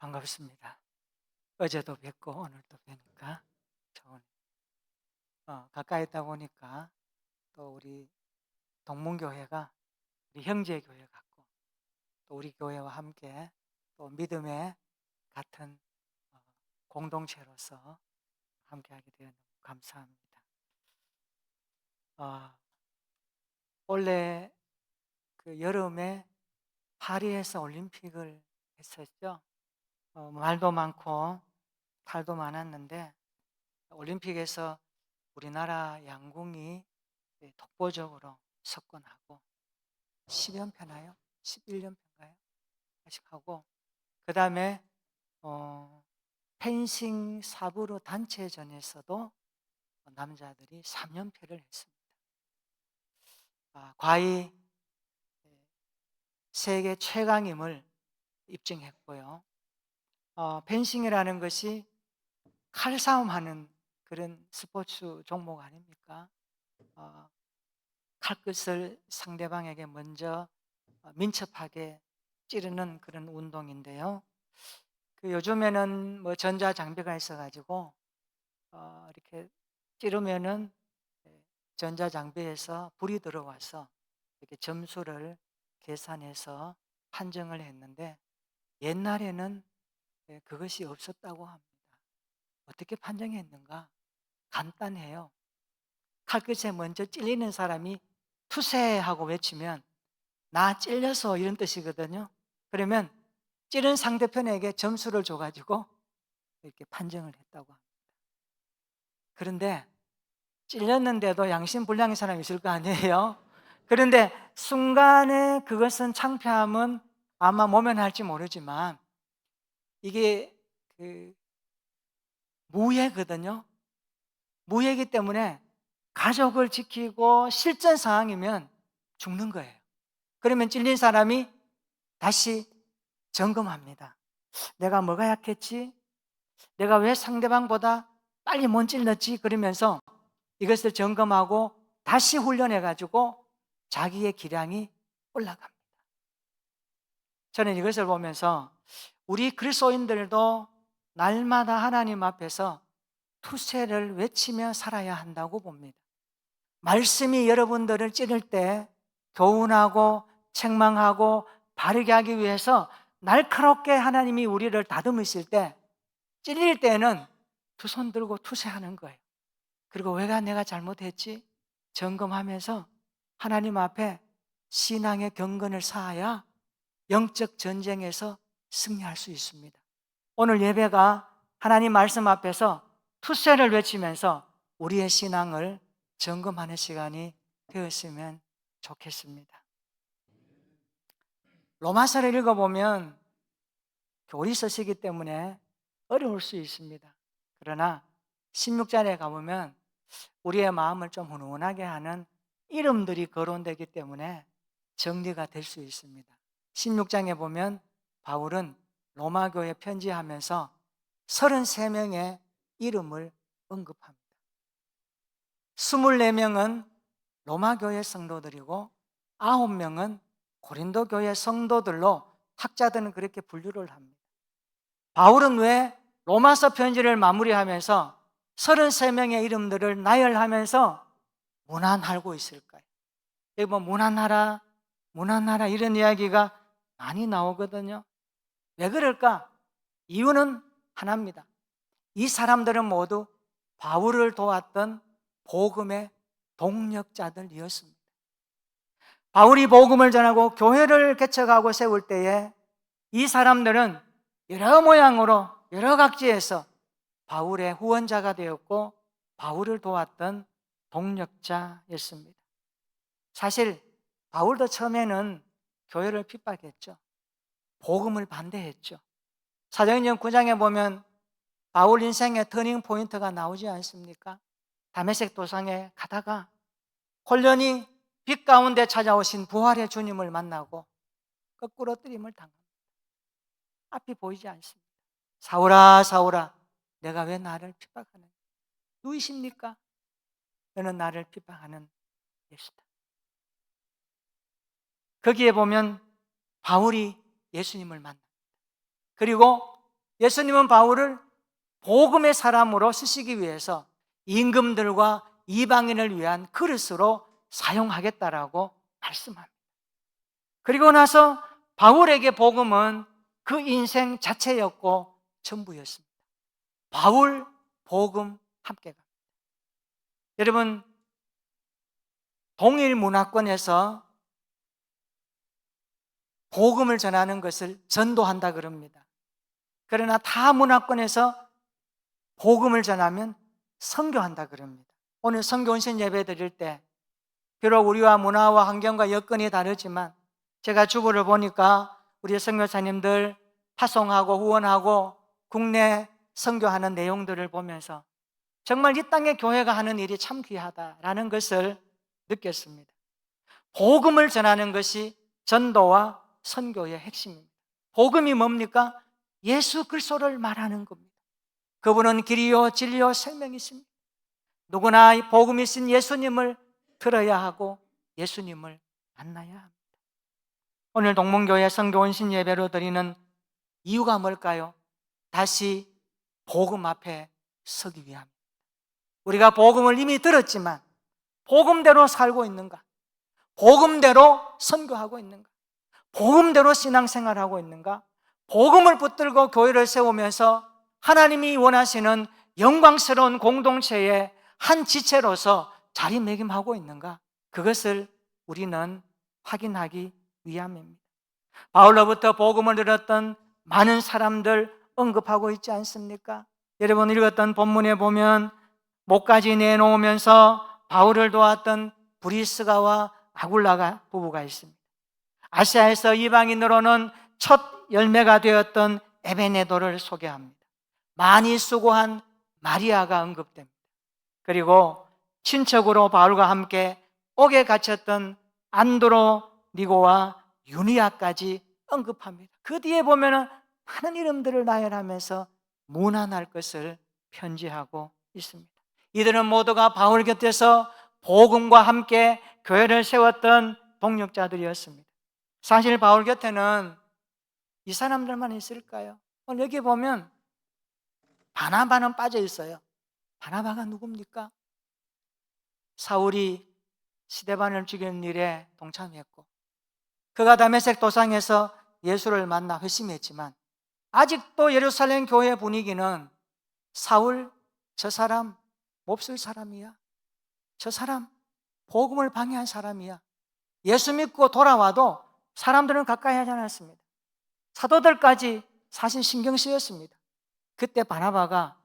반갑습니다. 어제도 뵙고 오늘도 뵈니까 좋은 가까이 있다 보니까 또 우리 동문교회가 우리 형제교회 같고 또 우리 교회와 함께 또 믿음의 같은 어, 공동체로서 함께하게 되어 너무 감사합니다. 어, 원래 그 여름에 파리에서 올림픽을 했었죠. 말도 많고 탈도 많았는데 올림픽에서 우리나라 양궁이 독보적으로 석권하고 10연패나요? 11연패인가요? 아직 하고 그 다음에 펜싱 사부로 단체전에서도 남자들이 3연패를 했습니다. 과히 세계 최강임을 입증했고요. 펜싱이라는 것이 칼싸움하는 그런 스포츠 종목 아닙니까? 칼끝을 상대방에게 먼저 민첩하게 찌르는 그런 운동인데요. 요즘에는 뭐 전자 장비가 있어가지고 이렇게 찌르면은 전자 장비에서 불이 들어와서 이렇게 점수를 계산해서 판정을 했는데 옛날에는 그것이 없었다고 합니다. 어떻게 판정했는가? 간단해요. 칼끝에 먼저 찔리는 사람이 투세하고 외치면 나 찔려서 이런 뜻이거든요. 그러면 찌른 상대편에게 점수를 줘가지고 이렇게 판정을 했다고 합니다. 그런데 찔렸는데도 양심불량의 사람이 있을 거 아니에요. 그런데 순간에 그것은 창피함은 아마 모면할지 모르지만 이게 무예거든요. 무예이기 때문에 가족을 지키고 실전 상황이면 죽는 거예요. 그러면 찔린 사람이 다시 점검합니다. 내가 뭐가 약했지? 내가 왜 상대방보다 빨리 못 찔렀지? 그러면서 이것을 점검하고 다시 훈련해가지고 자기의 기량이 올라갑니다. 저는 이것을 보면서 우리 그리스도인들도 날마다 하나님 앞에서 투세를 외치며 살아야 한다고 봅니다. 말씀이 여러분들을 찌를 때 교훈하고 책망하고 바르게 하기 위해서 날카롭게 하나님이 우리를 다듬으실 때 찔릴 때는 두 손 들고 투세하는 거예요. 그리고 왜 내가 잘못했지? 점검하면서 하나님 앞에 신앙의 경건을 쌓아야 영적 전쟁에서 승리할 수 있습니다. 오늘 예배가 하나님 말씀 앞에서 투세를 외치면서 우리의 신앙을 점검하는 시간이 되었으면 좋겠습니다. 로마서를 읽어보면 교리 서시기 때문에 어려울 수 있습니다. 그러나 16장에 가보면 우리의 마음을 좀 훈훈하게 하는 이름들이 거론되기 때문에 정리가 될 수 있습니다. 16장에 보면 바울은 로마교회 편지하면서 33명의 이름을 언급합니다. 24명은 로마교회 성도들이고 9명은 고린도교회 성도들로 학자들은 그렇게 분류를 합니다. 바울은 왜 로마서 편지를 마무리하면서 33명의 이름들을 나열하면서 문안하고 있을까요? 여기 뭐 문안하라, 문안하라 이런 이야기가 많이 나오거든요. 왜 그럴까? 이유는 하나입니다. 이 사람들은 모두 바울을 도왔던 복음의 동력자들이었습니다. 바울이 복음을 전하고 교회를 개척하고 세울 때에 이 사람들은 여러 모양으로 여러 각지에서 바울의 후원자가 되었고 바울을 도왔던 동력자였습니다. 사실 바울도 처음에는 교회를 핍박했죠. 복음을 반대했죠. 사도행전 9장에 보면 바울 인생의 터닝 포인트가 나오지 않습니까? 다메섹 도상에 가다가 홀련히 빛 가운데 찾아오신 부활의 주님을 만나고 거꾸로 뜨림을 당합니다. 앞이 보이지 않습니다. 사울아 사울아 내가 왜 나를 핍박하느냐? 누구이십니까? 너는 나를 핍박하는 예수다. 거기에 보면 바울이 예수님을 만납니다. 그리고 예수님은 바울을 복음의 사람으로 쓰시기 위해서 임금들과 이방인을 위한 그릇으로 사용하겠다라고 말씀합니다. 그리고 나서 바울에게 복음은 그 인생 자체였고 전부였습니다. 바울, 복음 함께 갑니다. 여러분, 동일 문화권에서 복음을 전하는 것을 전도한다 그럽니다. 그러나 타 문화권에서 복음을 전하면 선교한다 그럽니다. 오늘 선교원신 예배 드릴 때 비록 우리와 문화와 환경과 여건이 다르지만 제가 주보를 보니까 우리 선교사님들 파송하고 후원하고 국내 선교하는 내용들을 보면서 정말 이 땅의 교회가 하는 일이 참 귀하다라는 것을 느꼈습니다. 복음을 전하는 것이 전도와 선교의 핵심입니다. 복음이 뭡니까? 예수 그리스도를 말하는 겁니다. 그분은 길이요 진리요 생명이십니다. 누구나 이 복음이신 예수님을 들어야 하고 예수님을 만나야 합니다. 오늘 동문교회 선교원신 예배로 드리는 이유가 뭘까요? 다시 복음 앞에 서기 위함입니다. 우리가 복음을 이미 들었지만 복음대로 살고 있는가? 복음대로 선교하고 있는가? 복음대로 신앙생활하고 있는가? 복음을 붙들고 교회를 세우면서 하나님이 원하시는 영광스러운 공동체의 한 지체로서 자리매김하고 있는가? 그것을 우리는 확인하기 위함입니다. 바울로부터 복음을 들었던 많은 사람들 언급하고 있지 않습니까? 여러분 읽었던 본문에 보면 목까지 내놓으면서 바울을 도왔던 브리스가와 아굴라가 부부가 있습니다. 아시아에서 이방인으로는 첫 열매가 되었던 에베네도를 소개합니다. 많이 수고한 마리아가 언급됩니다. 그리고 친척으로 바울과 함께 옥에 갇혔던 안드로니고와 유니아까지 언급합니다. 그 뒤에 보면 많은 이름들을 나열하면서 문안할 것을 편지하고 있습니다. 이들은 모두가 바울 곁에서 복음과 함께 교회를 세웠던 동력자들이었습니다. 사실 바울 곁에는 이 사람들만 있을까요? 오늘 여기 보면 바나바는 빠져 있어요. 바나바가 누굽니까? 사울이 스데반을 죽이는 일에 동참했고 그가 다메섹 도상에서 예수를 만나 회심했지만 아직도 예루살렘 교회 분위기는 사울, 저 사람 몹쓸 사람이야. 저 사람 복음을 방해한 사람이야. 예수 믿고 돌아와도 사람들은 가까이 하지 않았습니다. 사도들까지 사실 신경 쓰였습니다. 그때 바나바가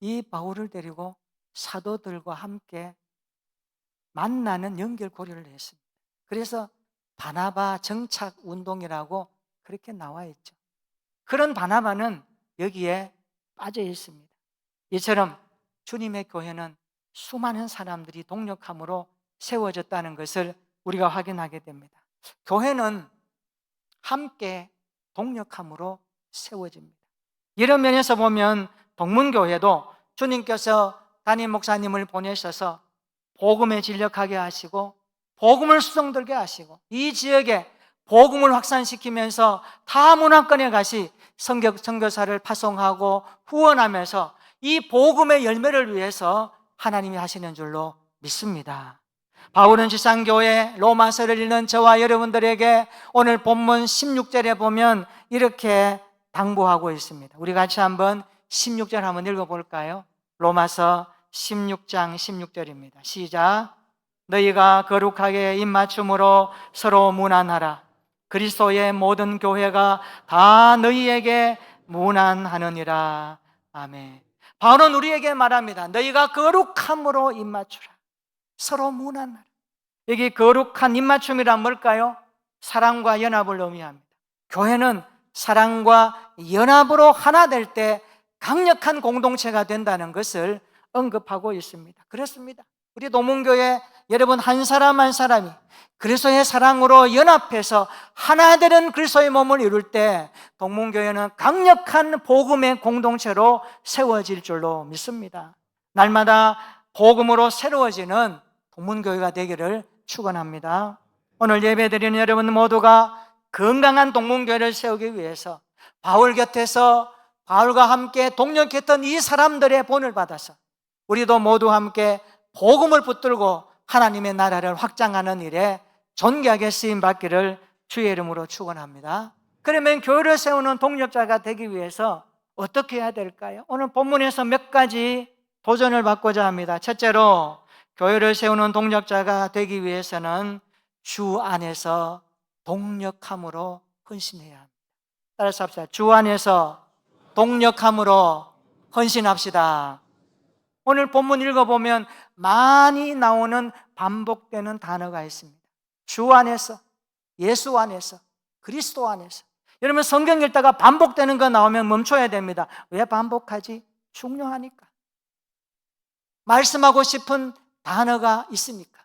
이 바울을 데리고 사도들과 함께 만나는 연결고리를 했습니다. 그래서 바나바 정착 운동이라고 그렇게 나와 있죠. 그런 바나바는 여기에 빠져 있습니다. 이처럼 주님의 교회는 수많은 사람들이 동력함으로 세워졌다는 것을 우리가 확인하게 됩니다. 교회는 함께 동력함으로 세워집니다. 이런 면에서 보면 동문교회도 주님께서 담임 목사님을 보내셔서 복음에 진력하게 하시고 복음을 수종들게 하시고 이 지역에 복음을 확산시키면서 타 문화권에 가시 선교사를 파송하고 후원하면서 이 복음의 열매를 위해서 하나님이 하시는 줄로 믿습니다. 바울은 지상교회 로마서를 읽는 저와 여러분들에게 오늘 본문 16절에 보면 이렇게 당부하고 있습니다. 우리 같이 한번 16절 한번 읽어볼까요? 로마서 16장 16절입니다. 시작. 너희가 거룩하게 입맞춤으로 서로 문안하라. 그리스도의 모든 교회가 다 너희에게 문안하느니라. 아멘. 바울은 우리에게 말합니다. 너희가 거룩함으로 입맞추라. 서로 문안하라. 여기 거룩한 입맞춤이란 뭘까요? 사랑과 연합을 의미합니다. 교회는 사랑과 연합으로 하나 될 때 강력한 공동체가 된다는 것을 언급하고 있습니다. 그렇습니다. 우리 동문교회 여러분 한 사람 한 사람이 그리스도의 사랑으로 연합해서 하나 되는 그리스도의 몸을 이룰 때 동문교회는 강력한 복음의 공동체로 세워질 줄로 믿습니다. 날마다 복음으로 새로워지는 동문교회가 되기를 축원합니다. 오늘 예배드리는 여러분 모두가 건강한 동문교회를 세우기 위해서 바울 곁에서 바울과 함께 동역했던 이 사람들의 본을 받아서 우리도 모두 함께 복음을 붙들고 하나님의 나라를 확장하는 일에 존귀하게 쓰임받기를 주의 이름으로 축원합니다. 그러면 교회를 세우는 동력자가 되기 위해서 어떻게 해야 될까요? 오늘 본문에서 몇 가지 도전을 받고자 합니다. 첫째로, 교회를 세우는 동력자가 되기 위해서는 주 안에서 동력함으로 헌신해야 합니다. 따라서 합시다. 주 안에서 동력함으로 헌신합시다. 오늘 본문 읽어보면 많이 나오는 반복되는 단어가 있습니다. 주 안에서, 예수 안에서, 그리스도 안에서. 여러분 성경 읽다가 반복되는 거 나오면 멈춰야 됩니다. 왜 반복하지? 중요하니까. 말씀하고 싶은 단어가 있으니까.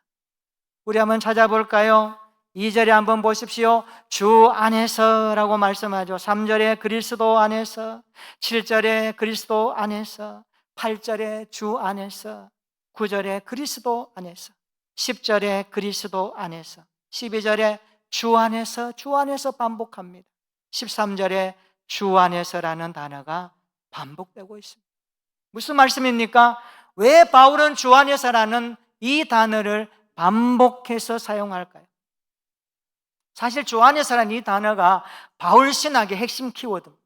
우리 한번 찾아볼까요? 2절에 한번 보십시오. 주 안에서라고 말씀하죠. 3절에 그리스도 안에서, 7절에 그리스도 안에서, 8절에 주 안에서, 9절에 그리스도 안에서, 10절에 그리스도 안에서, 12절에 주 안에서 반복합니다. 13절에 주 안에서라는 단어가 반복되고 있습니다. 무슨 말씀입니까? 왜 바울은 주 안에서라는 이 단어를 반복해서 사용할까요? 사실 주 안에서라는 이 단어가 바울 신학의 핵심 키워드입니다.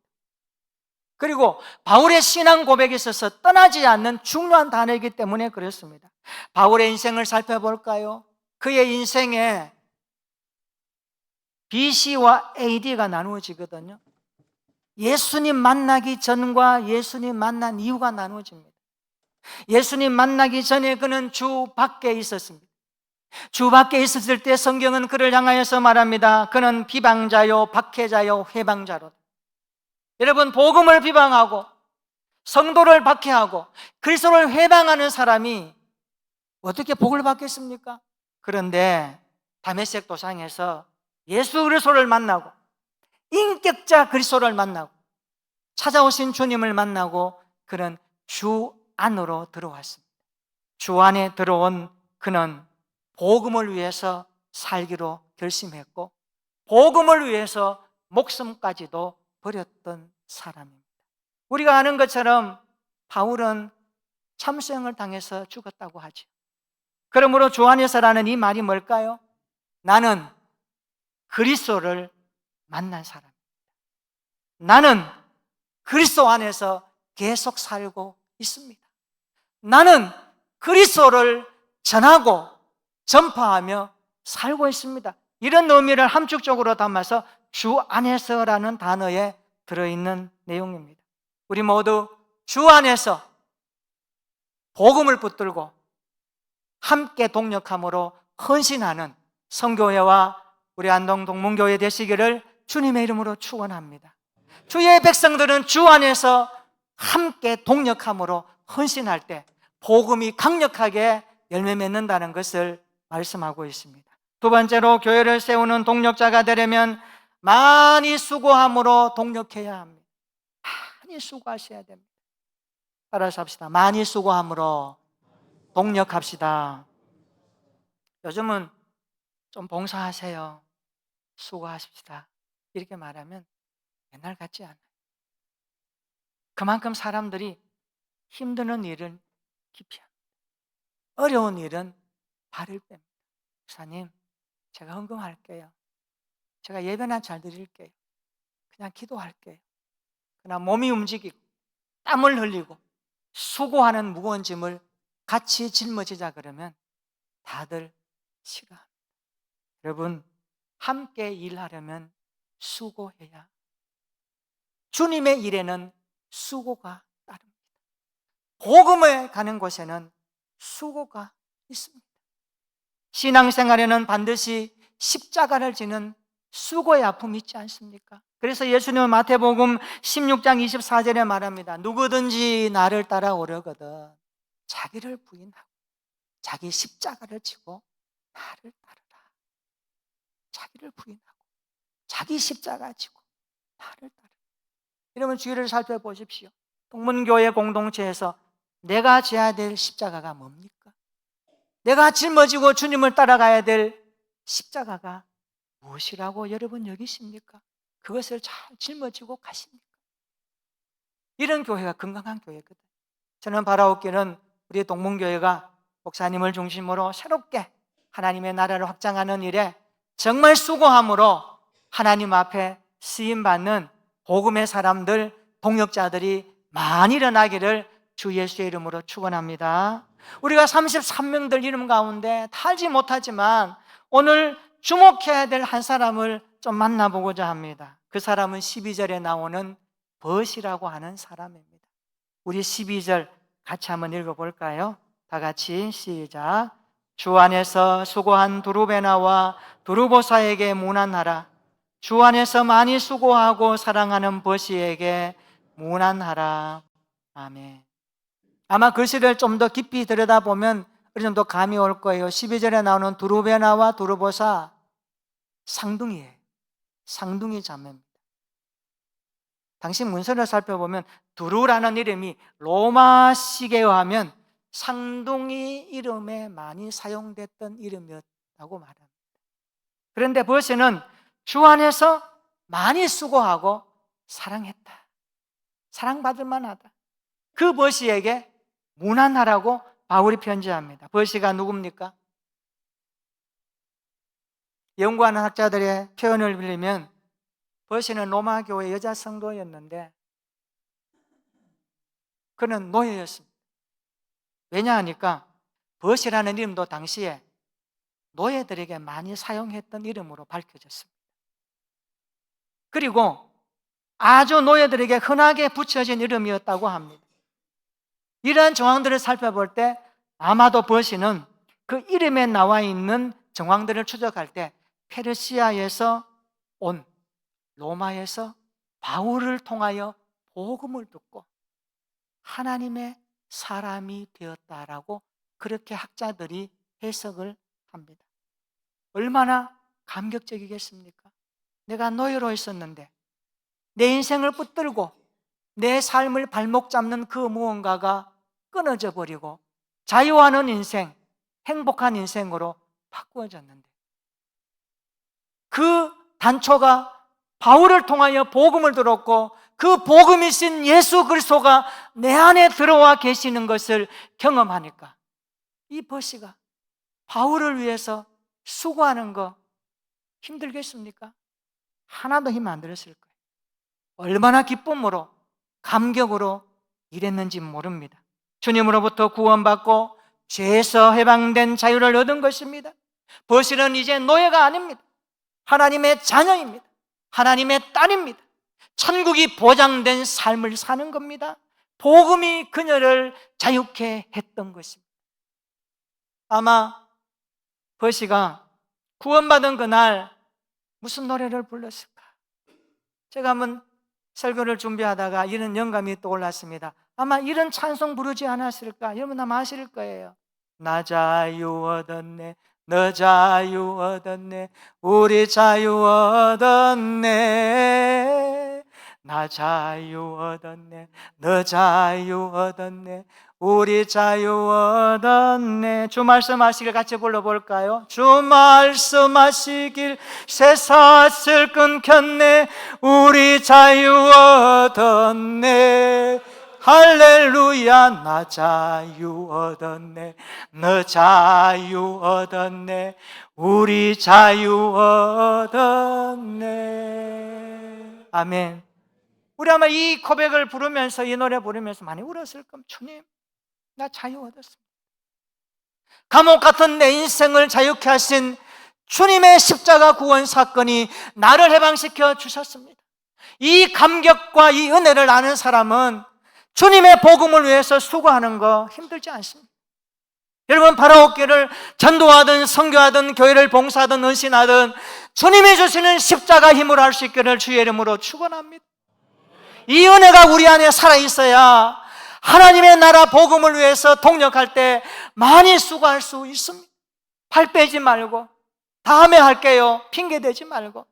그리고 바울의 신앙 고백에 있어서 떠나지 않는 중요한 단어이기 때문에 그렇습니다. 바울의 인생을 살펴볼까요? 그의 인생에 BC와 AD가 나누어지거든요. 예수님 만나기 전과 예수님 만난 이후가 나누어집니다. 예수님 만나기 전에 그는 주 밖에 있었습니다. 주 밖에 있었을 때 성경은 그를 향하여서 말합니다. 그는 비방자요, 박해자요, 회방자로. 여러분, 복음을 비방하고 성도를 박해하고 그리스도를 회방하는 사람이 어떻게 복을 받겠습니까? 그런데 다메섹 도상에서 예수 그리스도를 만나고 인격자 그리스도를 만나고 찾아오신 주님을 만나고 그는 주 안으로 들어왔습니다. 주 안에 들어온 그는 복음을 위해서 살기로 결심했고 복음을 위해서 목숨까지도 버렸던 사람입니다. 우리가 아는 것처럼 바울은 참수형을 당해서 죽었다고 하죠. 그러므로 주 안에서라는 이 말이 뭘까요? 나는 그리스도를 만난 사람입니다. 나는 그리스도 안에서 계속 살고 있습니다. 나는 그리스도를 전하고 전파하며 살고 있습니다. 이런 의미를 함축적으로 담아서 주 안에서라는 단어에 들어있는 내용입니다. 우리 모두 주 안에서 복음을 붙들고 함께 동력함으로 헌신하는 성교회와 우리 안동 동문교회 되시기를 주님의 이름으로 축원합니다. 주의 백성들은 주 안에서 함께 동력함으로 헌신할 때 복음이 강력하게 열매 맺는다는 것을 말씀하고 있습니다. 두 번째로 교회를 세우는 동력자가 되려면 많이 수고함으로 동력해야 합니다. 많이 수고하셔야 됩니다. 따라서 합시다. 많이 수고함으로 동력합시다. 요즘은 좀 봉사하세요, 수고하십시다 이렇게 말하면 옛날 같지 않아요. 그만큼 사람들이 힘드는 일은 기피합니다. 어려운 일은 발을 뺍니다. 목사님, 제가 헌금할게요. 제가 예배나 잘 드릴게요. 그냥 기도할게요. 그러나 몸이 움직이고 땀을 흘리고 수고하는 무거운 짐을 같이 짊어지자 그러면 다들 싫어합니다. 여러분, 함께 일하려면 수고해야. 주님의 일에는 수고가 따릅니다. 복음에 가는 곳에는 수고가 있습니다. 신앙생활에는 반드시 십자가를 지는 수고의 아픔이 있지 않습니까? 그래서 예수님은 마태복음 16장 24절에 말합니다. 누구든지 나를 따라오려거든 자기를 부인하고 자기 십자가를 지고 나를 따르라. 자기를 부인하고 자기 십자가 지고 나를 따르라. 여러분, 주위를 살펴보십시오. 동문교회 공동체에서 내가 져야 될 십자가가 뭡니까? 내가 짊어지고 주님을 따라가야 될 십자가가 무엇이라고 여러분 여기십니까? 그것을 잘 짊어지고 가십니까? 이런 교회가 건강한 교회거든. 저는 바라옵기는 우리 동문교회가 목사님을 중심으로 새롭게 하나님의 나라를 확장하는 일에 정말 수고함으로 하나님 앞에 쓰임받는 복음의 사람들, 동역자들이 많이 일어나기를 주 예수의 이름으로 축원합니다. 우리가 33명들 이름 가운데 다 알지 못하지만 오늘 주목해야 될 한 사람을 좀 만나보고자 합니다. 그 사람은 12절에 나오는 벗이라고 하는 사람입니다. 우리 12절 같이 한번 읽어볼까요? 다 같이 시작. 주 안에서 수고한 두루베나와 두루보사에게 문안하라. 주 안에서 많이 수고하고 사랑하는 벗이에게 문안하라. 아멘. 아마 그 시를 좀 더 깊이 들여다보면 어느 정도 감이 올 거예요. 12절에 나오는 두루베나와 두루보사 쌍둥이에요. 쌍둥이 자매입니다. 당시 문서를 살펴보면 두루라는 이름이 로마식에 의하면 쌍둥이 이름에 많이 사용됐던 이름이었다고 말합니다. 그런데 벗이는 주 안에서 많이 수고하고 사랑했다. 사랑받을 만하다. 그 벗이에게 문안하라고 바울이 편지합니다. 벗이가 누굽니까? 연구하는 학자들의 표현을 빌리면 벗이는 로마 교회 여자 성도였는데 그는 노예였습니다. 왜냐하니까 벗이라는 이름도 당시에 노예들에게 많이 사용했던 이름으로 밝혀졌습니다. 그리고 아주 노예들에게 흔하게 붙여진 이름이었다고 합니다. 이러한 정황들을 살펴볼 때 아마도 벗이는 그 이름에 나와 있는 정황들을 추적할 때 페르시아에서 온 로마에서 바울을 통하여 복음을 듣고 하나님의 사람이 되었다라고 그렇게 학자들이 해석을 합니다. 얼마나 감격적이겠습니까? 내가 노예로 있었는데 내 인생을 붙들고 내 삶을 발목 잡는 그 무언가가 끊어져 버리고 자유하는 인생, 행복한 인생으로 바꾸어졌는데 그 단초가 바울을 통하여 복음을 들었고 그 복음이신 예수 그리스도가 내 안에 들어와 계시는 것을 경험하니까 이 벗이가 바울을 위해서 수고하는 거 힘들겠습니까? 하나도 힘 안 들었을 거예요. 얼마나 기쁨으로 감격으로 일했는지 모릅니다. 주님으로부터 구원받고 죄에서 해방된 자유를 얻은 것입니다. 벗이는 이제 노예가 아닙니다. 하나님의 자녀입니다. 하나님의 딸입니다. 천국이 보장된 삶을 사는 겁니다. 복음이 그녀를 자유케 했던 것입니다. 아마 벗이가 구원받은 그날 무슨 노래를 불렀을까? 제가 한번 설교를 준비하다가 이런 영감이 떠올랐습니다. 아마 이런 찬송 부르지 않았을까? 여러분 아마 아실 거예요. 나 자유 얻었네, 너 자유 얻었네, 우리 자유 얻었네. 나 자유 얻었네, 너 자유 얻었네, 우리 자유 얻었네. 주 말씀하시길 같이 불러볼까요? 주 말씀하시길 쇠사슬 끊겼네, 우리 자유 얻었네. 할렐루야. 나 자유 얻었네, 너 자유 얻었네, 우리 자유 얻었네. 아멘. 우리 아마 이 고백을 부르면서 이 노래 부르면서 많이 울었을 겁니다. 주님, 나 자유 얻었습니다. 감옥 같은 내 인생을 자유케 하신 주님의 십자가 구원 사건이 나를 해방시켜 주셨습니다. 이 감격과 이 은혜를 아는 사람은 주님의 복음을 위해서 수고하는 거 힘들지 않습니다. 여러분 바라옵기를 전도하든 선교하든 교회를 봉사하든 헌신하든 주님이 주시는 십자가 힘으로 할 수 있기를 주의 이름으로 축원합니다. 이 은혜가 우리 안에 살아있어야 하나님의 나라 복음을 위해서 동력할 때 많이 수고할 수 있습니다. 팔 빼지 말고 다음에 할게요 핑계대지 말고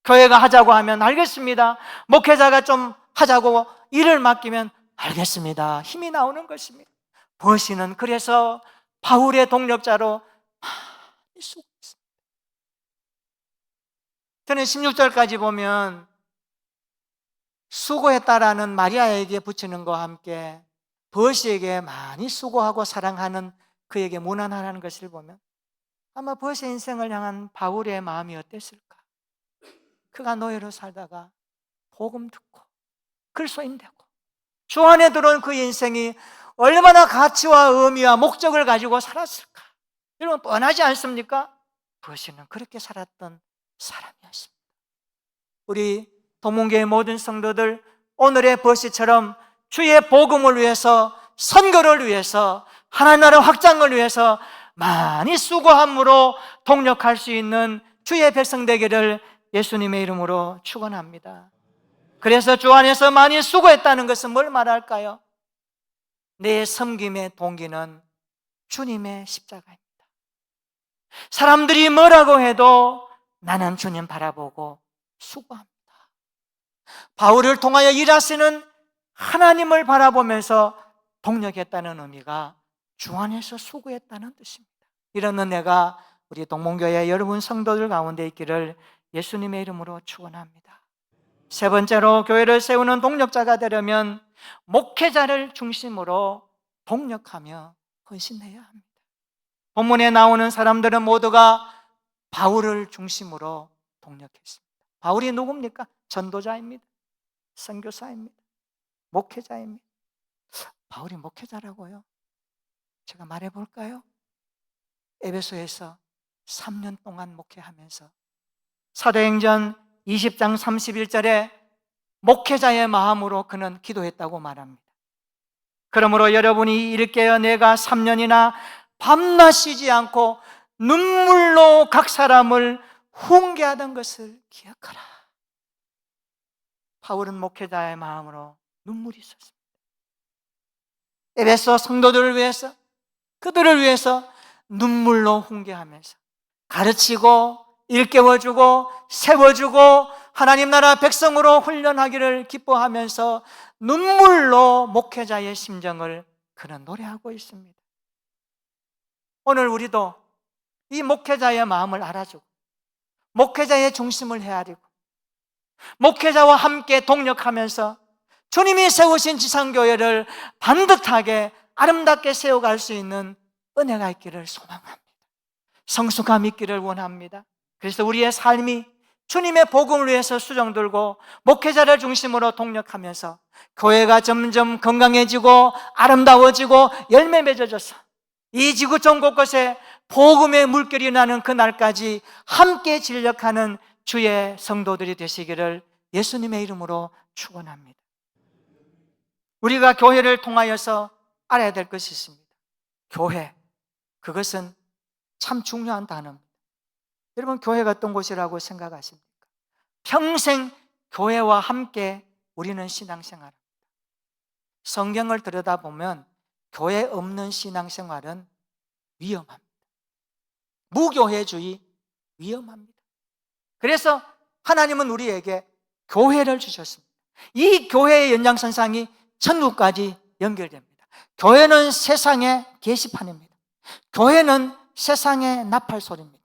교회가 하자고 하면 알겠습니다. 목회자가 좀 하자고 일을 맡기면 알겠습니다. 힘이 나오는 것입니다. 벗이는 그래서 바울의 동력자로 많이 수고했습니다. 저는 16절까지 보면 수고했다라는 마리아에게 붙이는 것과 함께 버시에게 많이 수고하고 사랑하는 그에게 무난하라는 것을 보면 아마 버시의 인생을 향한 바울의 마음이 어땠을까? 그가 노예로 살다가 복음 듣고 그리스도인되고 주 안에 들어온 그 인생이 얼마나 가치와 의미와 목적을 가지고 살았을까? 여러분 뻔하지 않습니까? 버시는 그렇게 살았던 사람이었습니다. 우리 동문교회 모든 성도들 오늘의 버시처럼 주의 복음을 위해서, 선교를 위해서, 하나님 나라 확장을 위해서 많이 수고함으로 동력할 수 있는 주의 백성 되기를 예수님의 이름으로 축원합니다. 그래서 주 안에서 많이 수고했다는 것은 뭘 말할까요? 내 섬김의 동기는 주님의 십자가입니다. 사람들이 뭐라고 해도 나는 주님 바라보고 수고합니다. 바울을 통하여 일하시는 하나님을 바라보면서 동력했다는 의미가 주 안에서 수고했다는 뜻입니다. 이런 은혜가 우리 동문교회 여러분 성도들 가운데 있기를 예수님의 이름으로 축원합니다. 세 번째로 교회를 세우는 동력자가 되려면 목회자를 중심으로 동력하며 헌신해야 합니다. 본문에 나오는 사람들은 모두가 바울을 중심으로 동력했습니다. 바울이 누굽니까? 전도자입니다. 선교사입니다. 목회자입니다. 바울이 목회자라고요? 제가 말해볼까요? 에베소에서 3년 동안 목회하면서 사도행전 20장 31절에 목회자의 마음으로 그는 기도했다고 말합니다. 그러므로 여러분이 일깨어 내가 3년이나 밤낮 쉬지 않고 눈물로 각 사람을 훈계하던 것을 기억하라. 바울은 목회자의 마음으로 눈물이 있었습니다. 에베소 성도들을 위해서, 그들을 위해서 눈물로 훈계하면서 가르치고 일깨워주고 세워주고 하나님 나라 백성으로 훈련하기를 기뻐하면서 눈물로 목회자의 심정을 그는 노래하고 있습니다. 오늘 우리도 이 목회자의 마음을 알아주고 목회자의 중심을 헤아리고 목회자와 함께 동력하면서 주님이 세우신 지상교회를 반듯하게 아름답게 세워갈 수 있는 은혜가 있기를 소망합니다. 성숙함 있기를 원합니다. 그래서 우리의 삶이 주님의 복음을 위해서 수정들고 목회자를 중심으로 동력하면서 교회가 점점 건강해지고 아름다워지고 열매 맺어져서 이 지구촌 곳곳에 복음의 물결이 나는 그날까지 함께 진력하는 주의 성도들이 되시기를 예수님의 이름으로 축원합니다. 우리가 교회를 통하여서 알아야 될 것이 있습니다. 교회, 그것은 참 중요한 단어입니다. 여러분 교회가 어떤 곳이라고 생각하십니까? 평생 교회와 함께 우리는 신앙생활합니다. 성경을 들여다보면 교회 없는 신앙생활은 위험합니다. 무교회주의 위험합니다. 그래서 하나님은 우리에게 교회를 주셨습니다. 이 교회의 연장선상이 천국까지 연결됩니다. 교회는 세상의 게시판입니다. 교회는 세상의 나팔소리입니다.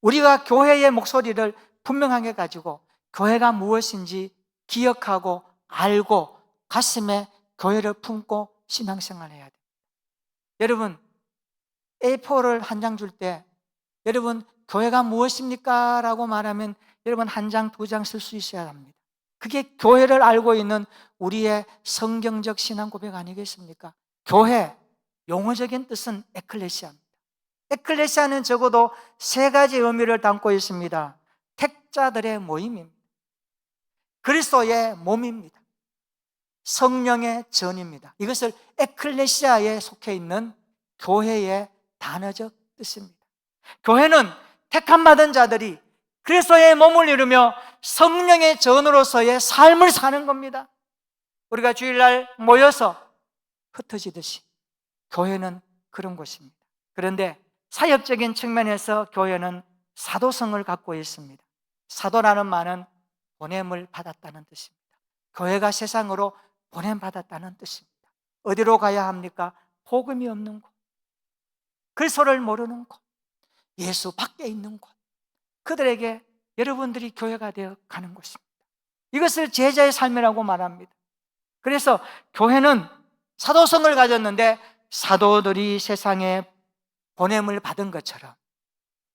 우리가 교회의 목소리를 분명하게 가지고 교회가 무엇인지 기억하고 알고 가슴에 교회를 품고 신앙생활을 해야 됩니다. 여러분 A4를 한 장 줄 때 여러분 교회가 무엇입니까? 라고 말하면 여러분 한 장, 두 장 쓸 수 있어야 합니다. 그게 교회를 알고 있는 우리의 성경적 신앙 고백 아니겠습니까? 교회, 용어적인 뜻은 에클레시아입니다. 에클레시아는 적어도 세 가지 의미를 담고 있습니다. 택자들의 모임입니다. 그리스도의 몸입니다. 성령의 전입니다. 이것을 에클레시아에 속해 있는 교회의 단어적 뜻입니다. 교회는 택함받은 자들이 그리스도의 몸을 이루며 성령의 전으로서의 삶을 사는 겁니다. 우리가 주일날 모여서 흩어지듯이 교회는 그런 곳입니다. 그런데 사역적인 측면에서 교회는 사도성을 갖고 있습니다. 사도라는 말은 보냄을 받았다는 뜻입니다. 교회가 세상으로 보냄받았다는 뜻입니다. 어디로 가야 합니까? 복음이 없는 곳, 그리스도를 모르는 곳, 예수 밖에 있는 곳, 그들에게 여러분들이 교회가 되어 가는 곳입니다. 이것을 제자의 삶이라고 말합니다. 그래서 교회는 사도성을 가졌는데 사도들이 세상에 보냄을 받은 것처럼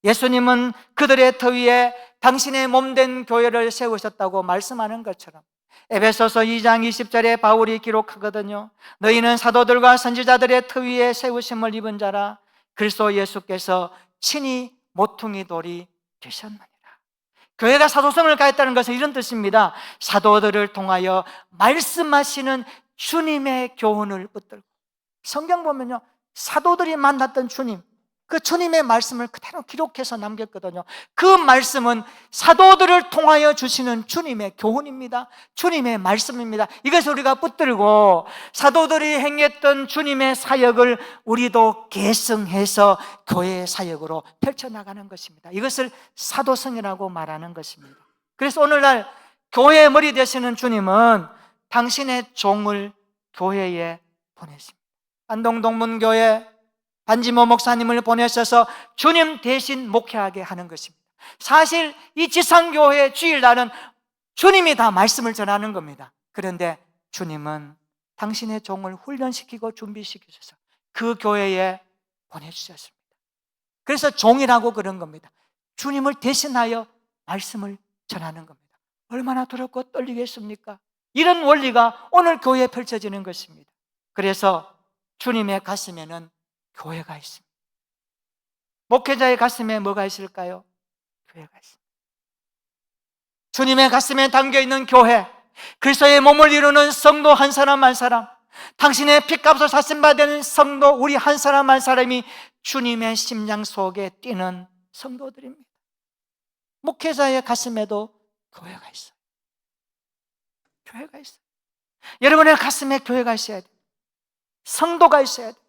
예수님은 그들의 터 위에 당신의 몸된 교회를 세우셨다고 말씀하는 것처럼 에베소서 2장 20절에 바울이 기록하거든요. 너희는 사도들과 선지자들의 터 위에 세우심을 입은 자라. 그리스도 예수께서 친히 모퉁이 돌이 되셨느니라. 교회가 사도성을 가졌다는 것은 이런 뜻입니다. 사도들을 통하여 말씀하시는 주님의 교훈을 붙들고, 성경 보면요, 사도들이 만났던 주님, 그 주님의 말씀을 그대로 기록해서 남겼거든요. 그 말씀은 사도들을 통하여 주시는 주님의 교훈입니다. 주님의 말씀입니다. 이것을 우리가 붙들고 사도들이 행했던 주님의 사역을 우리도 계승해서 교회의 사역으로 펼쳐나가는 것입니다. 이것을 사도성이라고 말하는 것입니다. 그래서 오늘날 교회의 머리 되시는 주님은 당신의 종을 교회에 보내십니다. 안동동문교회 반지모 목사님을 보내셔서 주님 대신 목회하게 하는 것입니다. 사실 이 지상교회 주일날은 주님이 다 말씀을 전하는 겁니다. 그런데 주님은 당신의 종을 훈련시키고 준비시키셔서 그 교회에 보내주셨습니다. 그래서 종이라고 그런 겁니다. 주님을 대신하여 말씀을 전하는 겁니다. 얼마나 두렵고 떨리겠습니까? 이런 원리가 오늘 교회에 펼쳐지는 것입니다. 그래서 주님의 가슴에는 교회가 있습니다. 목회자의 가슴에 뭐가 있을까요? 교회가 있습니다. 주님의 가슴에 담겨있는 교회, 그리스도의 몸을 이루는 성도 한 사람 한 사람, 당신의 피값을 사신받은 성도 우리 한 사람 한 사람이 주님의 심장 속에 뛰는 성도들입니다. 목회자의 가슴에도 교회가 있어요. 교회가 있어요. 여러분의 가슴에 교회가 있어야 돼요. 성도가 있어야 돼요.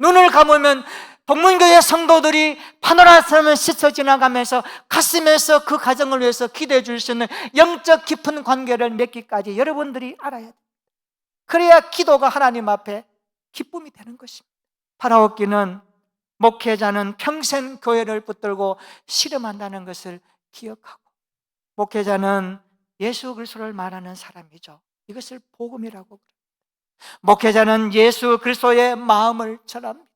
눈을 감으면 동문교회 성도들이 파노라마를 스쳐 지나가면서 가슴에서 그 가정을 위해서 기도해 줄 수 있는 영적 깊은 관계를 맺기까지 여러분들이 알아야 돼요. 그래야 기도가 하나님 앞에 기쁨이 되는 것입니다. 바라옵기는 목회자는 평생 교회를 붙들고 씨름한다는 것을 기억하고, 목회자는 예수 그리스도를 말하는 사람이죠. 이것을 복음이라고 그럽니다. 목회자는 예수 그리스도의 마음을 전합니다.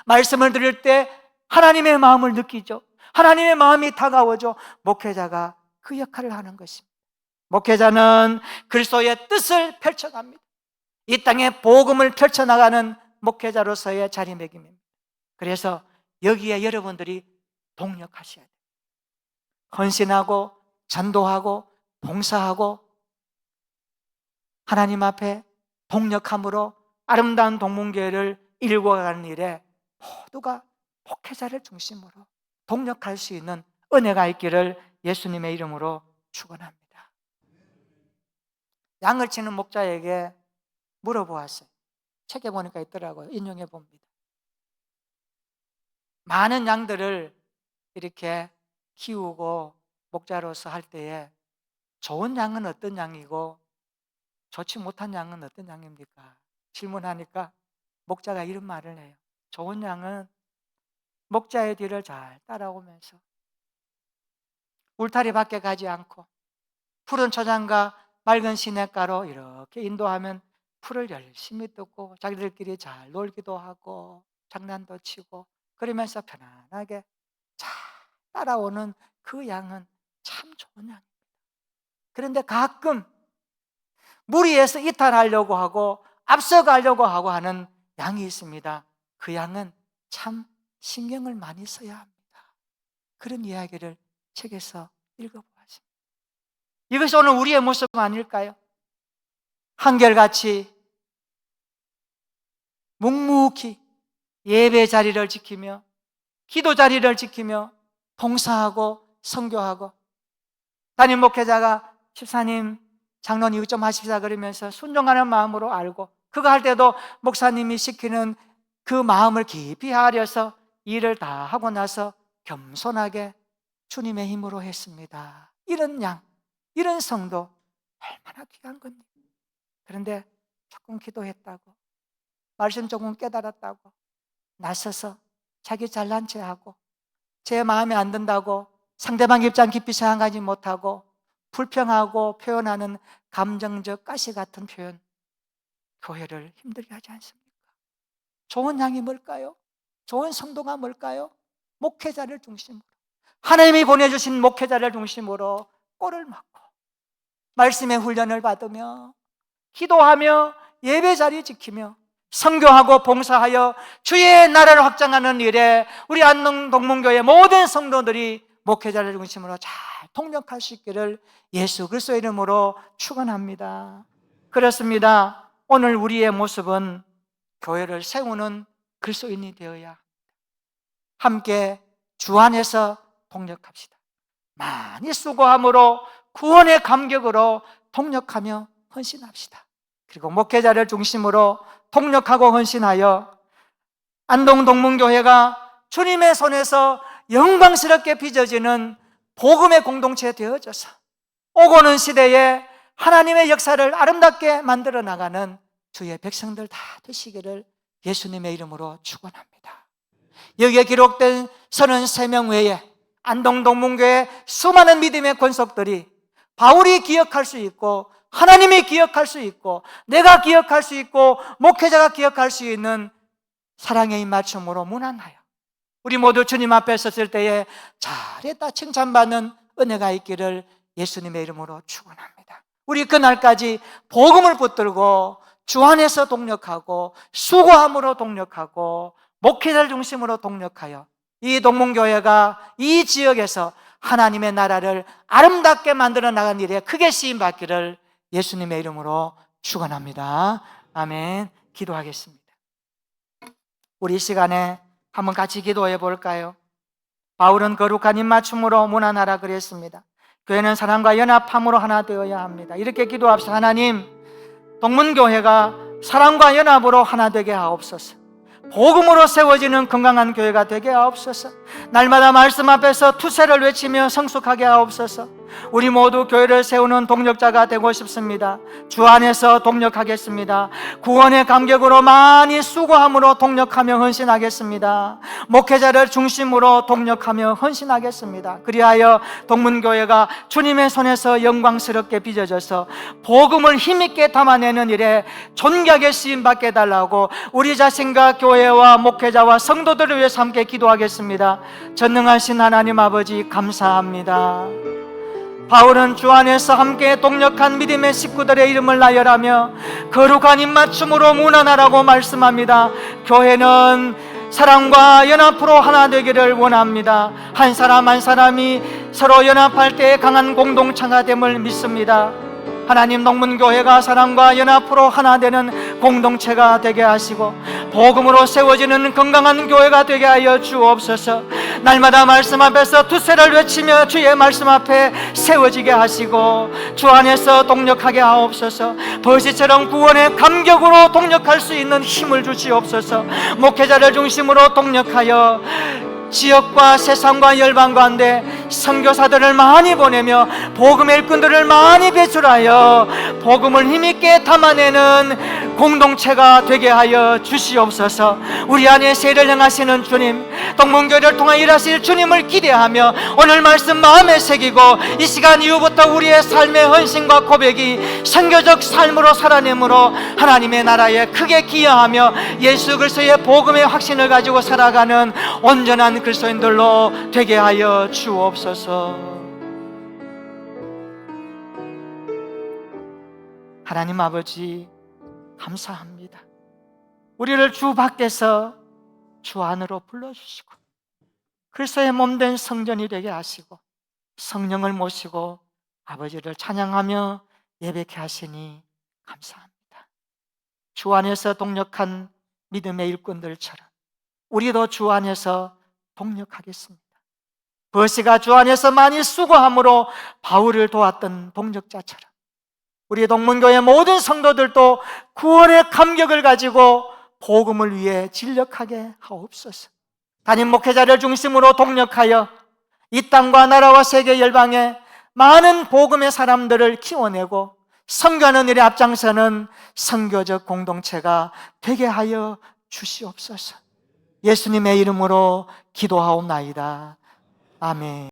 말씀을 들을 때 하나님의 마음을 느끼죠. 하나님의 마음이 다가오죠. 목회자가 그 역할을 하는 것입니다. 목회자는 그리스도의 뜻을 펼쳐갑니다. 이 땅에 복음을 펼쳐나가는 목회자로서의 자리매김입니다. 그래서 여기에 여러분들이 동력하셔야 돼요. 헌신하고 전도하고 봉사하고 하나님 앞에 동력함으로 아름다운 동문교회를 일궈가는 일에 모두가 목회자를 중심으로 동력할 수 있는 은혜가 있기를 예수님의 이름으로 축원합니다. 양을 치는 목자에게 물어보았어요. 책에 보니까 있더라고요. 인용해 봅니다. 많은 양들을 이렇게 키우고 목자로서 할 때에 좋은 양은 어떤 양이고 좋지 못한 양은 어떤 양입니까? 질문하니까 목자가 이런 말을 해요. 좋은 양은 목자의 뒤를 잘 따라오면서 울타리 밖에 가지 않고 푸른 초장과 맑은 시냇가로 이렇게 인도하면 풀을 열심히 뜯고 자기들끼리 잘 놀기도 하고 장난도 치고 그러면서 편안하게 잘 따라오는 그 양은 참 좋은 양입니다. 그런데 가끔 무리해서 이탈하려고 하고 앞서가려고 하고 하는 양이 있습니다. 그 양은 참 신경을 많이 써야 합니다. 그런 이야기를 책에서 읽어보았습니다. 이것이 오늘 우리의 모습 아닐까요? 한결같이 묵묵히 예배 자리를 지키며 기도 자리를 지키며 봉사하고 선교하고, 담임 목회자가 집사님 장로님 이것 좀 하십시다 그러면서 순종하는 마음으로 알고, 그거 할 때도 목사님이 시키는 그 마음을 깊이 헤아려서 일을 다 하고 나서 겸손하게 주님의 힘으로 했습니다. 이런 양, 이런 성도 얼마나 귀한 겁니까? 그런데 조금 기도했다고, 말씀 조금 깨달았다고 나서서 자기 잘난 체하고 제 마음에 안 든다고 상대방 입장 깊이 생각하지 못하고 불평하고 표현하는 감정적 가시 같은 표현, 교회를 힘들게 하지 않습니까? 좋은 양이 뭘까요? 좋은 성도가 뭘까요? 목회자를 중심으로, 하나님이 보내주신 목회자를 중심으로 꼴을 맞고 말씀의 훈련을 받으며 기도하며 예배 자리 지키며 선교하고 봉사하여 주의 나라를 확장하는 일에 우리 안동 동문교회 모든 성도들이 목회자를 중심으로 잘 동력할 수 있기를 예수 그리스도의 이름으로 축원합니다. 그렇습니다. 오늘 우리의 모습은 교회를 세우는 그리스도인이 되어야 함께 주 안에서 동력합시다. 많이 수고함으로 구원의 감격으로 동력하며 헌신합시다. 그리고 목회자를 중심으로 동력하고 헌신하여 안동 동문교회가 주님의 손에서 영광스럽게 빚어지는 복음의 공동체 되어져서 오고 오는 시대에 하나님의 역사를 아름답게 만들어 나가는 주의 백성들 다 되시기를 예수님의 이름으로 축원합니다. 여기에 기록된 33명 외에 안동 동문교회 수많은 믿음의 권속들이 바울이 기억할 수 있고 하나님이 기억할 수 있고 내가 기억할 수 있고 목회자가 기억할 수 있는 사랑의 입맞춤으로 무난하여 우리 모두 주님 앞에 섰을 때에 잘했다 칭찬받는 은혜가 있기를 예수님의 이름으로 축원합니다. 우리 그날까지 복음을 붙들고 주 안에서 동력하고 수고함으로 동력하고 목회자를 중심으로 동력하여 이 동문교회가 이 지역에서 하나님의 나라를 아름답게 만들어 나간 일에 크게 쓰임받기를 예수님의 이름으로 축원합니다. 아멘. 기도하겠습니다. 우리 이 시간에 한번 같이 기도해 볼까요? 바울은 거룩한 입맞춤으로 무난하라 그랬습니다. 교회는 사랑과 연합함으로 하나 되어야 합니다. 이렇게 기도합시다. 하나님, 동문교회가 사랑과 연합으로 하나 되게 하옵소서. 복음으로 세워지는 건강한 교회가 되게 하옵소서. 날마다 말씀 앞에서 투세를 외치며 성숙하게 하옵소서. 우리 모두 교회를 세우는 동력자가 되고 싶습니다. 주 안에서 동력하겠습니다. 구원의 감격으로 많이 수고함으로 동력하며 헌신하겠습니다. 목회자를 중심으로 동력하며 헌신하겠습니다. 그리하여 동문교회가 주님의 손에서 영광스럽게 빚어져서 복음을 힘있게 담아내는 일에 존귀하게 쓰임받게 해달라고 우리 자신과 교회와 목회자와 성도들을 위해서 함께 기도하겠습니다. 전능하신 하나님 아버지 감사합니다. 바울은 주 안에서 함께 동력한 믿음의 식구들의 이름을 나열하며 거룩한 입맞춤으로 무난하라고 말씀합니다. 교회는 사랑과 연합으로 하나 되기를 원합니다. 한 사람 한 사람이 서로 연합할 때 강한 공동체가 됨을 믿습니다. 하나님, 동문교회가 사랑과 연합으로 하나 되는 공동체가 되게 하시고 복음으로 세워지는 건강한 교회가 되게 하여 주옵소서. 날마다 말씀 앞에서 투세를 외치며 주의 말씀 앞에 세워지게 하시고 주 안에서 동력하게 하옵소서. 버시처럼 구원의 감격으로 동력할 수 있는 힘을 주시옵소서. 목회자를 중심으로 동력하여 지역과 세상과 열방 가운데 선교사들을 많이 보내며 복음의 일꾼들을 많이 배출하여 복음을 힘있게 담아내는 공동체가 되게 하여 주시옵소서. 우리 안에 세를 행하시는 주님, 동문교회를 통해 일하실 주님을 기대하며 오늘 말씀 마음에 새기고 이 시간 이후부터 우리의 삶의 헌신과 고백이 선교적 삶으로 살아내므로 하나님의 나라에 크게 기여하며 예수 그리스도의 복음의 확신을 가지고 살아가는 온전한 그리스도인들로 되게 하여 주옵소서. 하나님 아버지 감사합니다. 우리를 주 밖에서 주 안으로 불러주시고 그리스도의 몸된 성전이 되게 하시고 성령을 모시고 아버지를 찬양하며 예배케 하시니 감사합니다. 주 안에서 동력한 믿음의 일꾼들처럼 우리도 주 안에서 동력하겠습니다. 버시가 주 안에서 많이 수고함으로 바울을 도왔던 동력자처럼 우리 동문교회 모든 성도들도 구원의 감격을 가지고 복음을 위해 진력하게 하옵소서. 담임 목회자를 중심으로 동력하여 이 땅과 나라와 세계 열방에 많은 복음의 사람들을 키워내고 선교하는 일에 앞장서는 선교적 공동체가 되게 하여 주시옵소서. 예수님의 이름으로 기도하옵나이다. 아멘.